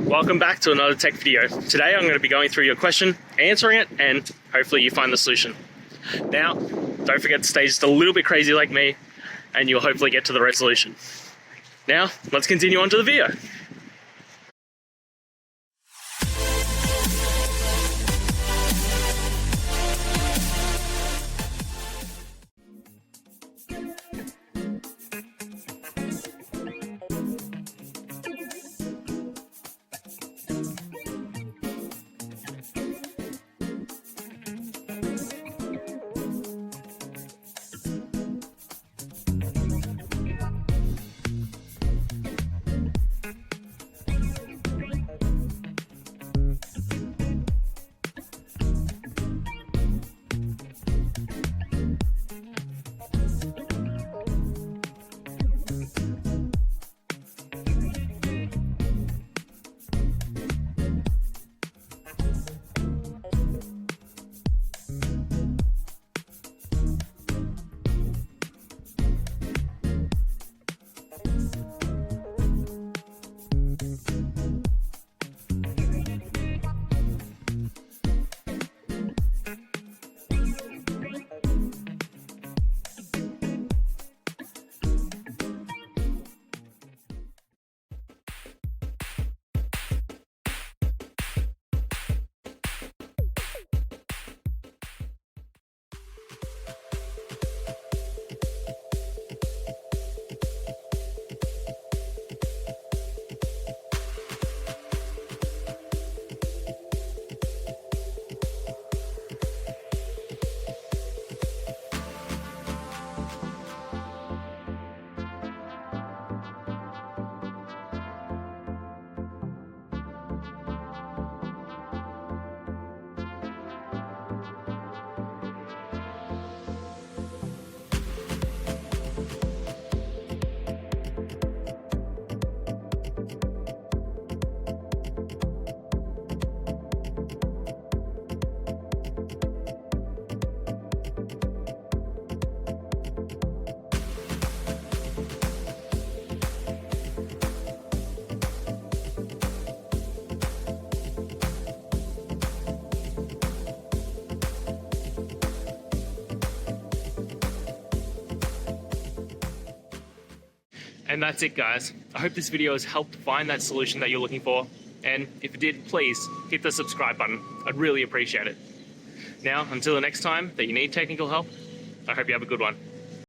Welcome back to another tech video. Today I'm going to be going through your question, answering it, and hopefully you find the solution. Now, don't forget to stay just a little bit crazy like me, and you'll hopefully get to the resolution. Now, let's continue on to the video. And that's it, guys. I hope this video has helped find that solution that you're looking for. And if it did, please hit the subscribe button. I'd really appreciate it. Now, until the next time that you need technical help, I hope you have a good one.